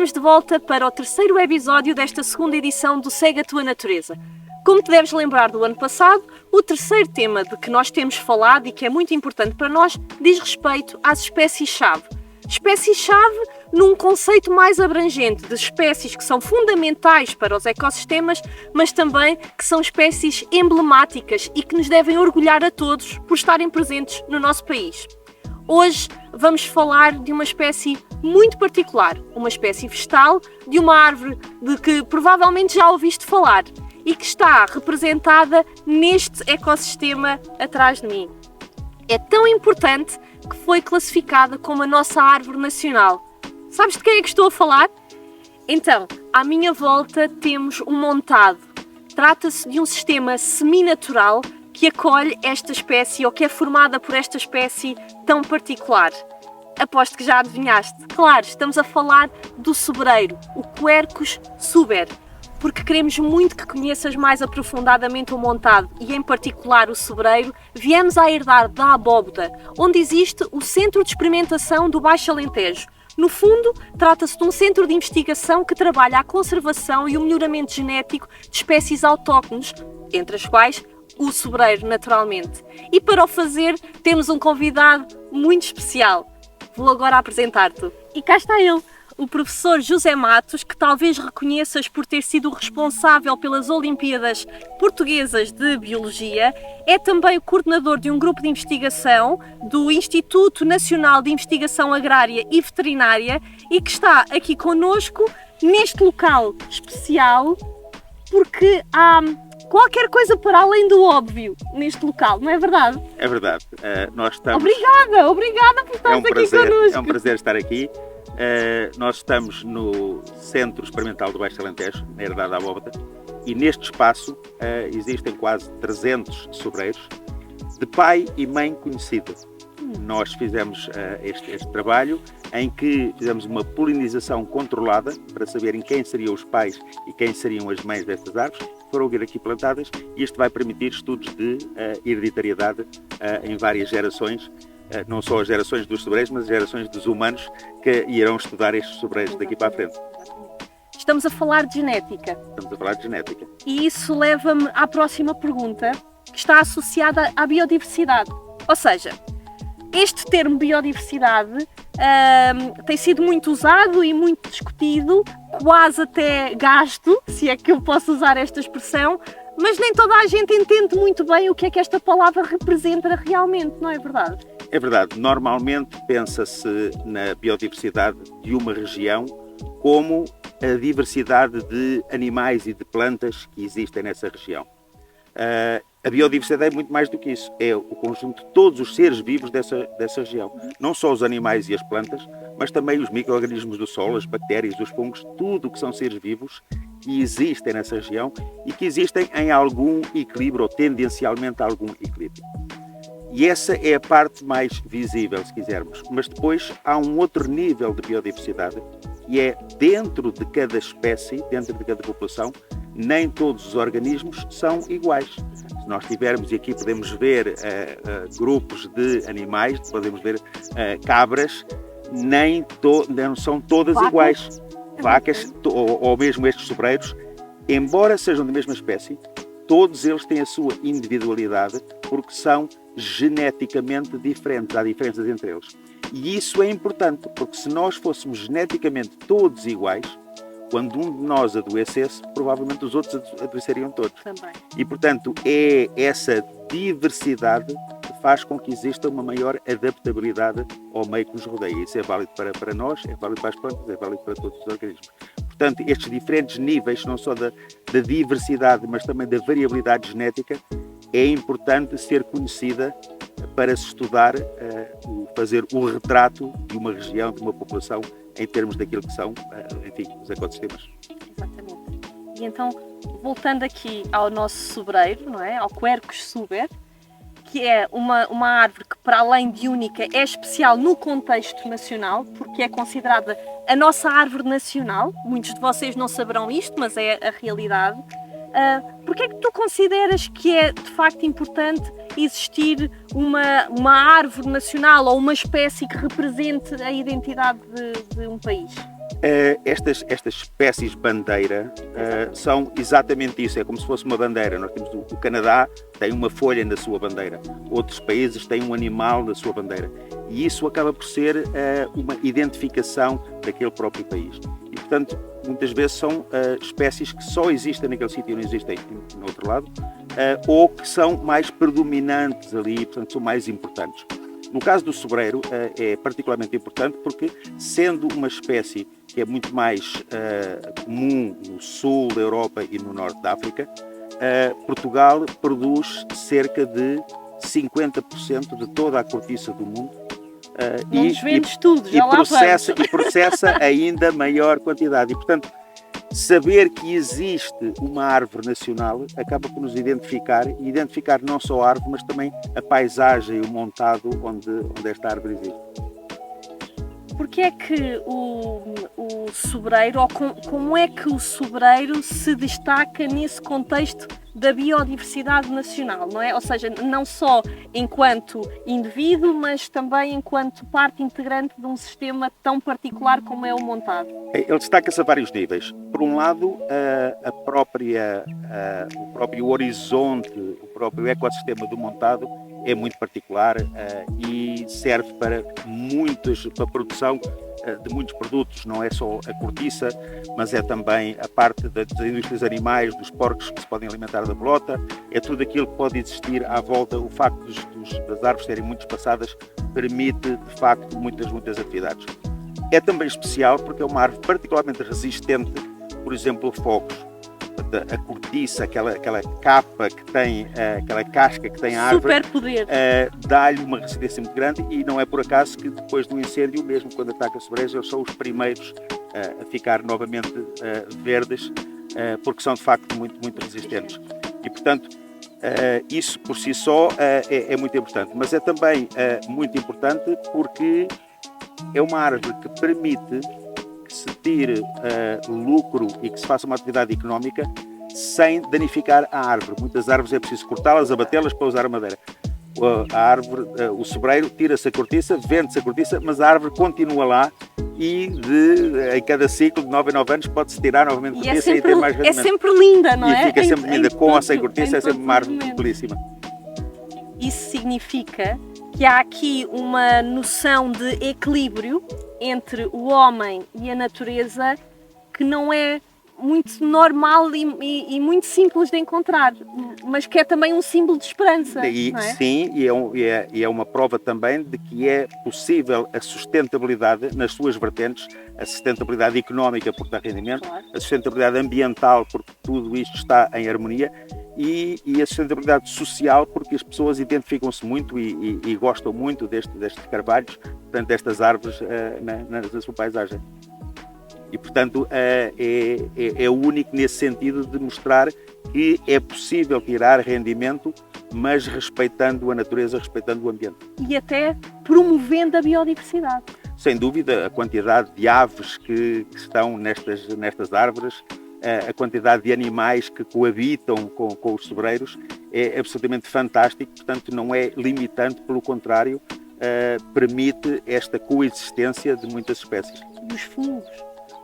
estamos de volta para o terceiro episódio desta segunda edição do Segue a Tua Natureza. Como te deves lembrar do ano passado, o terceiro tema de que nós temos falado e que é muito importante para nós diz respeito às espécies-chave. Espécies-chave num conceito mais abrangente de espécies que são fundamentais para os ecossistemas, mas também que são espécies emblemáticas e que nos devem orgulhar a todos por estarem presentes no nosso país. Hoje vamos falar de uma espécie muito particular, uma espécie vegetal de uma árvore de que provavelmente já ouviste falar e que está representada neste ecossistema atrás de mim. É tão importante que foi classificada como a nossa árvore nacional. Sabes de quem é que estou a falar? Então, à minha volta temos um montado. Trata-se de um sistema seminatural que acolhe esta espécie ou que é formada por esta espécie tão particular. Aposto que já adivinhaste. Claro, estamos a falar do sobreiro, o Quercus suber, porque queremos muito que conheças mais aprofundadamente o montado e, em particular, o sobreiro. Viemos a herdar da Abóboda, onde existe o Centro de Experimentação do Baixo Alentejo. No fundo, trata-se de um centro de investigação que trabalha a conservação e o melhoramento genético de espécies autóctones, entre as quais o sobreiro, naturalmente. E para o fazer, temos um convidado muito especial. Vou agora apresentar-te. E cá está ele, o professor José Matos, que talvez reconheças por ter sido o responsável pelas Olimpíadas Portuguesas de Biologia. É também o coordenador de um grupo de investigação do Instituto Nacional de Investigação Agrária e Veterinária e que está aqui connosco neste local especial porque há qualquer coisa para além do óbvio neste local, não é verdade? É verdade. Nós estamos... Obrigada por estares aqui connosco. É um prazer estar aqui. Nós estamos no Centro Experimental do Baixo Alentejo, na Herdade da Abóboda, e neste espaço existem quase 300 sobreiros de pai e mãe conhecidos. Nós fizemos este trabalho em que fizemos uma polinização controlada para saberem quem seriam os pais e quem seriam as mães destas árvores, foram vir aqui plantadas, e isto vai permitir estudos de hereditariedade em várias gerações, não só as gerações dos sobreiros, mas as gerações dos humanos que irão estudar estes sobreiros daqui para a frente. Estamos a falar de genética. Estamos a falar de genética. E isso leva-me à próxima pergunta, que está associada à biodiversidade. Ou seja, este termo biodiversidade tem sido muito usado e muito discutido, quase até gasto, se é que eu posso usar esta expressão, mas nem toda a gente entende muito bem o que é que esta palavra representa realmente, não é verdade? É verdade. Normalmente pensa-se na biodiversidade de uma região como a diversidade de animais e de plantas que existem nessa região. A biodiversidade é muito mais do que isso. É o conjunto de todos os seres vivos dessa região. Não só os animais e as plantas, mas também os micro-organismos do solo, as bactérias, os fungos, tudo o que são seres vivos que existem nessa região e que existem em algum equilíbrio ou tendencialmente a algum equilíbrio. E essa é a parte mais visível, se quisermos. Mas depois há um outro nível de biodiversidade que é dentro de cada espécie, dentro de cada população, nem todos os organismos são iguais. Se nós tivermos, e aqui podemos ver grupos de animais, podemos ver cabras, não são todas iguais. Vacas, ou mesmo estes sobreiros, embora sejam da mesma espécie, todos eles têm a sua individualidade porque são geneticamente diferentes, há diferenças entre eles. E isso é importante, porque se nós fôssemos geneticamente todos iguais, quando um de nós adoecesse, provavelmente os outros adoeceriam todos. Também. E, portanto, é essa diversidade que faz com que exista uma maior adaptabilidade ao meio que nos rodeia. Isso é válido para nós, é válido para as plantas, é válido para todos os organismos. Portanto, estes diferentes níveis, não só da diversidade, mas também da variabilidade genética, é importante ser conhecida para se estudar, fazer o retrato de uma região, de uma população, em termos daquilo que são, enfim, os ecossistemas. Exatamente. E então, voltando aqui ao nosso sobreiro, não é? Ao Quercus suber, que é uma árvore que, para além de única, é especial no contexto nacional, porque é considerada a nossa árvore nacional. Muitos de vocês não saberão isto, mas é a realidade. Porquê é que tu consideras que é de facto importante existir uma árvore nacional ou uma espécie que represente a identidade de um país? Estas espécies bandeira são exatamente isso, é como se fosse uma bandeira. Nós temos o Canadá tem uma folha na sua bandeira, outros países têm um animal na sua bandeira, e isso acaba por ser uma identificação daquele próprio país. E, portanto, muitas vezes são espécies que só existem naquele sítio e não existem no outro lado, ou que são mais predominantes ali, portanto, são mais importantes. No caso do sobreiro, é particularmente importante porque, sendo uma espécie que é muito mais comum no sul da Europa e no norte da África, Portugal produz cerca de 50% de toda a cortiça do mundo. Não nos vendes tudo, já lá e processa ainda maior quantidade. E, portanto, saber que existe uma árvore nacional acaba por nos identificar, e identificar não só a árvore, mas também a paisagem, o montado onde esta árvore existe. Porque é que o sobreiro, ou como é que o sobreiro se destaca nesse contexto da biodiversidade nacional, não é? Ou seja, não só enquanto indivíduo, mas também enquanto parte integrante de um sistema tão particular como é o montado. Ele destaca-se a vários níveis. Por um lado, o próprio horizonte, o próprio ecossistema do montado é muito particular e serve para a produção de muitos produtos. Não é só a cortiça, mas é também a parte das indústrias animais, dos porcos que se podem alimentar da bolota, é tudo aquilo que pode existir à volta. O facto das árvores serem muito espaçadas permite, de facto, muitas atividades. É também especial porque é uma árvore particularmente resistente, por exemplo, a fogos. A cortiça, aquela capa que tem, aquela casca que tem a árvore, dá-lhe uma resistência muito grande, e não é por acaso que depois do incêndio, mesmo quando ataca sobreiros, eles são os primeiros a ficar novamente verdes, porque são de facto muito resistentes. E, portanto, isso por si só é muito importante, mas é também muito importante porque é uma árvore que permite que se tire lucro e que se faça uma atividade económica sem danificar a árvore. Muitas árvores é preciso cortá-las, abatê-las para usar a madeira. A árvore, o sobreiro, tira-se a cortiça, vende-se a cortiça, mas a árvore continua lá, e em cada ciclo de 9 em 9 anos pode-se tirar novamente a cortiça e ter mais rendimento. É sempre linda, não é? E fica sempre linda, com ou sem cortiça, é sempre uma árvore belíssima. Isso significa que há aqui uma noção de equilíbrio entre o homem e a natureza que não é muito normal e muito simples de encontrar, mas que é também um símbolo de esperança. Não é? Sim, e é uma prova também de que é possível a sustentabilidade nas suas vertentes, a sustentabilidade económica, porque dá rendimento, claro, a sustentabilidade ambiental, porque tudo isto está em harmonia, e a sustentabilidade social, porque as pessoas identificam-se muito e gostam muito destes carvalhos, portanto, destas árvores na sua paisagem. E, portanto, é único nesse sentido de mostrar que é possível tirar rendimento, mas respeitando a natureza, respeitando o ambiente. E até promovendo a biodiversidade. Sem dúvida, a quantidade de aves que estão nestas árvores, a quantidade de animais que coabitam com os sobreiros é absolutamente fantástico. Portanto, não é limitante, pelo contrário, permite esta coexistência de muitas espécies. E os fungos?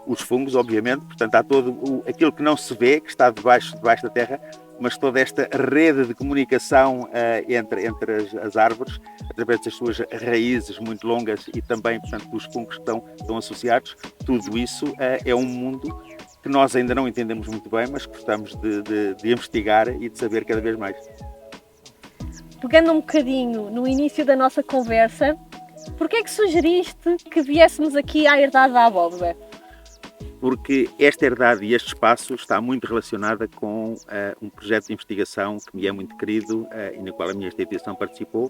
Os fungos, obviamente, portanto, há todo aquilo que não se vê, que está debaixo da terra, mas toda esta rede de comunicação entre as árvores, através das suas raízes muito longas e também, portanto, dos fungos que estão associados. Tudo isso é um mundo que nós ainda não entendemos muito bem, mas gostamos de investigar e de saber cada vez mais. Pegando um bocadinho no início da nossa conversa, por que é que sugeriste que viéssemos aqui à Herdade da Abóbora? Porque esta herdade e este espaço está muito relacionada com um projeto de investigação que me é muito querido e na qual a minha instituição participou,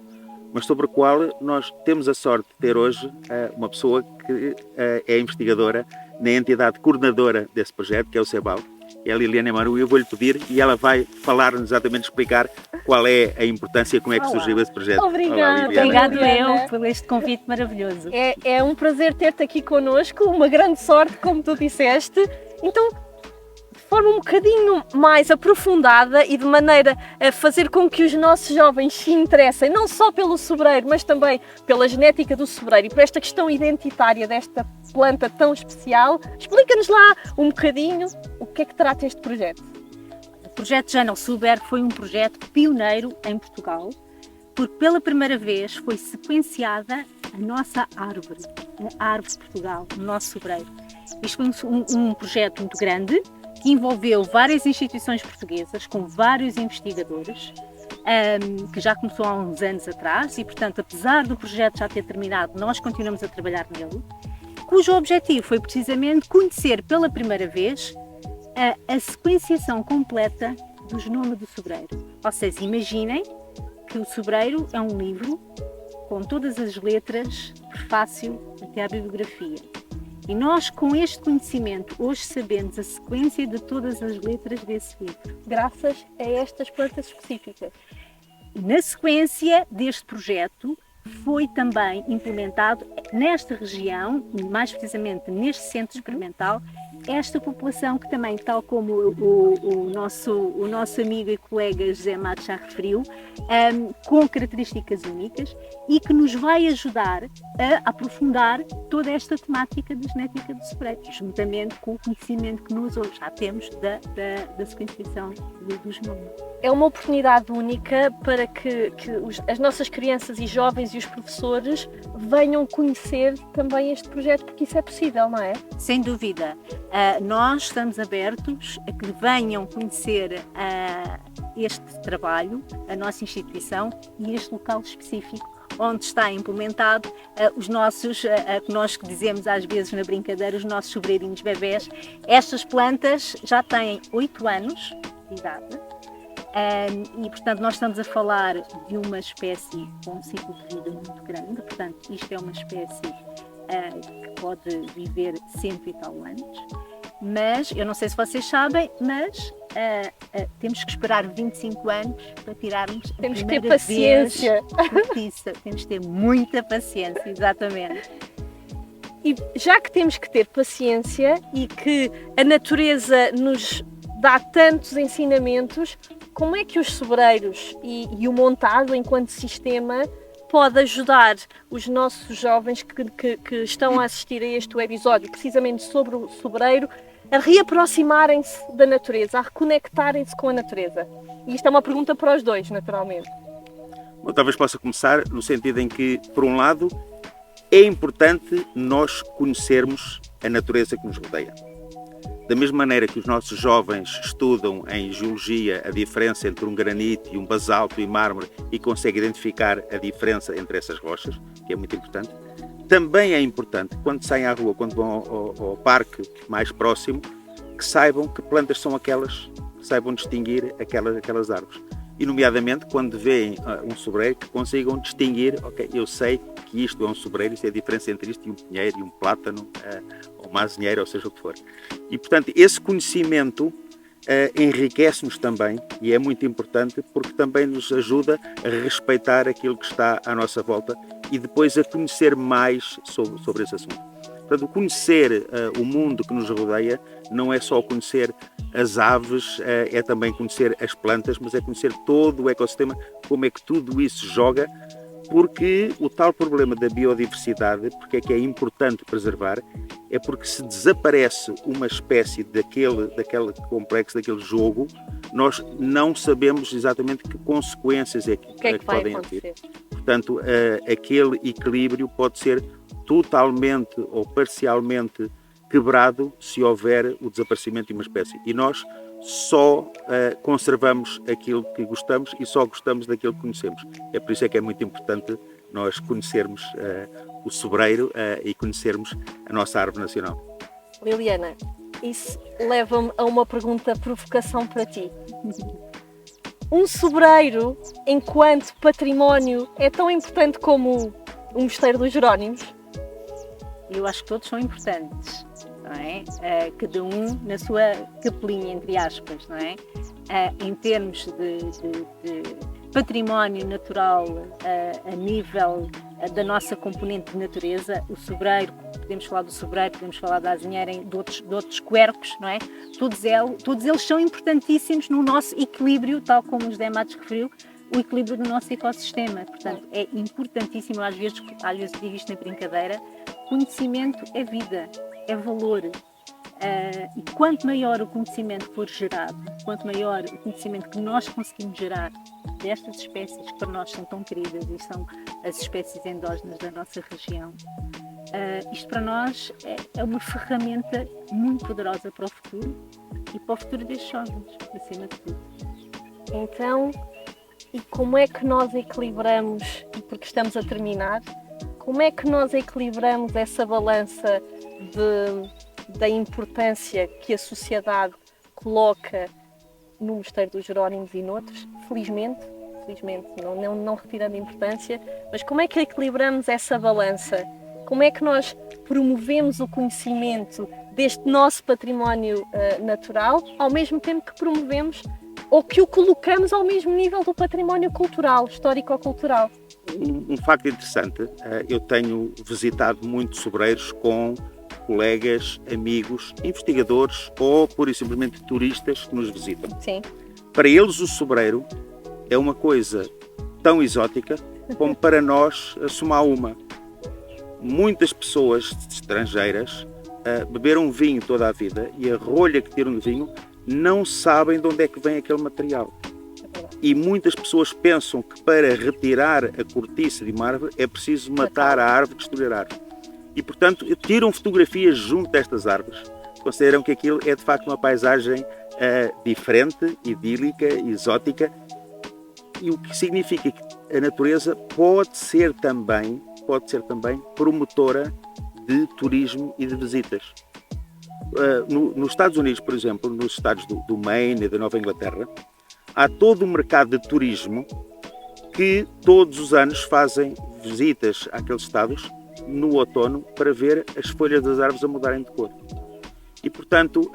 mas sobre o qual nós temos a sorte de ter hoje uma pessoa que é investigadora na entidade coordenadora desse projeto, que é o CEBAL, é a Liliana Maru, e eu vou-lhe pedir, e ela vai falar-nos exatamente, explicar qual é a importância, como é que surgiu esse projeto. Obrigada. Obrigado eu por este convite maravilhoso. É um prazer ter-te aqui connosco, uma grande sorte, como tu disseste. Então, forma um bocadinho mais aprofundada e de maneira a fazer com que os nossos jovens se interessem não só pelo sobreiro, mas também pela genética do sobreiro e por esta questão identitária desta planta tão especial. Explica-nos lá um bocadinho o que é que trata este projeto. O projeto Jana Suber foi um projeto pioneiro em Portugal, porque pela primeira vez foi sequenciada a nossa árvore, a árvore de Portugal, o nosso sobreiro. Isto foi um projeto muito grande, que envolveu várias instituições portuguesas, com vários investigadores, que já começou há uns anos atrás e, portanto, apesar do projeto já ter terminado, nós continuamos a trabalhar nele, cujo objetivo foi precisamente conhecer pela primeira vez a sequenciação completa do genoma do sobreiro. Ou seja, imaginem que o sobreiro é um livro com todas as letras, prefácio até à bibliografia. E nós, com este conhecimento, hoje sabemos a sequência de todas as letras desse livro. Graças a estas plantas específicas. Na sequência deste projeto, foi também implementado nesta região, mais precisamente neste centro experimental, esta população que também, tal como o nosso amigo e colega José Matos já referiu, com características únicas e que nos vai ajudar a aprofundar toda esta temática da genética do sobreiro, juntamente com o conhecimento que nós hoje já temos da sequenciação do genoma. É uma oportunidade única para que as nossas crianças e jovens e os professores venham conhecer também este projeto, porque isso é possível, não é? Sem dúvida. Nós estamos abertos a que venham conhecer este trabalho, a nossa instituição e este local específico onde está implementado os nossos, que nós dizemos às vezes na brincadeira, os nossos sobreirinhos bebés. Estas plantas já têm 8 anos de idade. E, portanto, nós estamos a falar de uma espécie com um ciclo de vida muito grande, portanto, isto é uma espécie que pode viver 100 e tal anos, mas, eu não sei se vocês sabem, mas temos que esperar 25 anos para tirarmos a Temos que primeira ter paciência. vez. Temos que ter muita paciência, exatamente. E já que temos que ter paciência e que a natureza nos dá tantos ensinamentos, como é que os sobreiros e o montado enquanto sistema pode ajudar os nossos jovens que estão a assistir a este episódio, precisamente sobre o sobreiro, a reaproximarem-se da natureza, a reconectarem-se com a natureza? E isto é uma pergunta para os dois, naturalmente. Bom, talvez possa começar no sentido em que, por um lado, é importante nós conhecermos a natureza que nos rodeia. Da mesma maneira que os nossos jovens estudam em geologia a diferença entre um granito e um basalto e mármore e conseguem identificar a diferença entre essas rochas, que é muito importante, também é importante, quando saem à rua, quando vão ao parque mais próximo, que saibam que plantas são aquelas, que saibam distinguir aquelas árvores. E, nomeadamente, quando veem um sobreiro, que consigam distinguir, ok, eu sei que isto é um sobreiro, isto é a diferença entre isto e um pinheiro, e um plátano, ou uma azinheira, ou seja o que for. E, portanto, esse conhecimento enriquece-nos também, e é muito importante, porque também nos ajuda a respeitar aquilo que está à nossa volta e depois a conhecer mais sobre esse assunto. Portanto, conhecer o mundo que nos rodeia não é só conhecer as aves, é também conhecer as plantas, mas é conhecer todo o ecossistema, como é que tudo isso joga, porque o tal problema da biodiversidade, porque é que é importante preservar, é porque se desaparece uma espécie daquele complexo, daquele jogo, nós não sabemos exatamente que consequências é que podem ter. Portanto, aquele equilíbrio pode ser totalmente ou parcialmente quebrado se houver o desaparecimento de uma espécie. E nós só conservamos aquilo que gostamos e só gostamos daquilo que conhecemos. É por isso é que é muito importante nós conhecermos o sobreiro e conhecermos a nossa árvore nacional. Liliana, isso leva-me a uma pergunta provocação para ti. Um sobreiro, enquanto património, é tão importante como o Mosteiro dos Jerónimos? Eu acho que todos são importantes, não é? Cada um na sua capelinha, entre aspas, não é? Em termos de património natural a nível da nossa componente de natureza, o sobreiro, podemos falar do sobreiro, podemos falar da azinheira, de outros quercos, não é? Todos eles são importantíssimos no nosso equilíbrio, tal como o José Matos referiu, o equilíbrio do nosso ecossistema. Portanto, é importantíssimo, às vezes digo isto na brincadeira, conhecimento é vida, é valor. E quanto maior o conhecimento for gerado, quanto maior o conhecimento que nós conseguimos gerar destas espécies que para nós são tão queridas e são as espécies endógenas da nossa região, isto para nós é uma ferramenta muito poderosa para o futuro e para o futuro destes jovens, acima de tudo. Então, e como é que nós equilibramos, e porque estamos a terminar, como é que nós equilibramos essa balança da importância que a sociedade coloca no Mosteiro dos Jerónimos e noutros, felizmente não retirando a importância, mas como é que equilibramos essa balança? Como é que nós promovemos o conhecimento deste nosso património natural, ao mesmo tempo que promovemos ou que o colocamos ao mesmo nível do património cultural, histórico-cultural? Um facto interessante, eu tenho visitado muitos sobreiros com colegas, amigos, investigadores ou pura e simplesmente turistas que nos visitam. Sim. Para eles o sobreiro é uma coisa tão exótica como para nós a Somaúma. Muitas pessoas estrangeiras beberam vinho toda a vida e a rolha que tiram do vinho não sabem de onde é que vem aquele material. E muitas pessoas pensam que para retirar a cortiça de uma árvore é preciso matar a árvore, destruir a árvore. E, portanto, tiram fotografias junto destas árvores. Consideram que aquilo é, de facto, uma paisagem diferente, idílica, exótica. E o que significa que a natureza pode ser também promotora de turismo e de visitas. Nos Estados Unidos, por exemplo, nos estados do Maine e da Nova Inglaterra, há todo um mercado de turismo que todos os anos fazem visitas àqueles estados no outono para ver as folhas das árvores a mudarem de cor. E, portanto,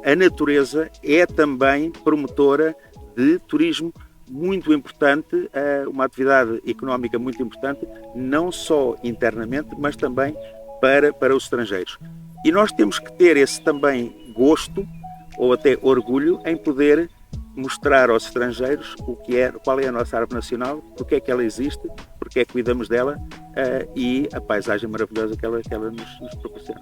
a natureza é também promotora de turismo muito importante, uma atividade económica muito importante, não só internamente, mas também para os estrangeiros. E nós temos que ter esse também gosto, ou até orgulho, em poder mostrar aos estrangeiros qual é a nossa árvore nacional, porque é que ela existe, porque é que cuidamos dela e a paisagem maravilhosa que ela nos proporciona.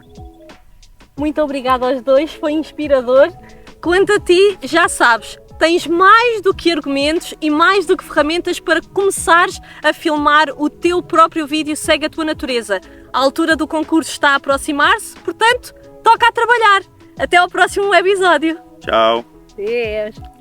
Muito obrigada aos dois, foi inspirador. Quanto a ti, já sabes, tens mais do que argumentos e mais do que ferramentas para começares a filmar o teu próprio vídeo Segue a Tua Natureza. A altura do concurso está a aproximar-se, portanto, toca a trabalhar. Até ao próximo episódio. Tchau. Adeus.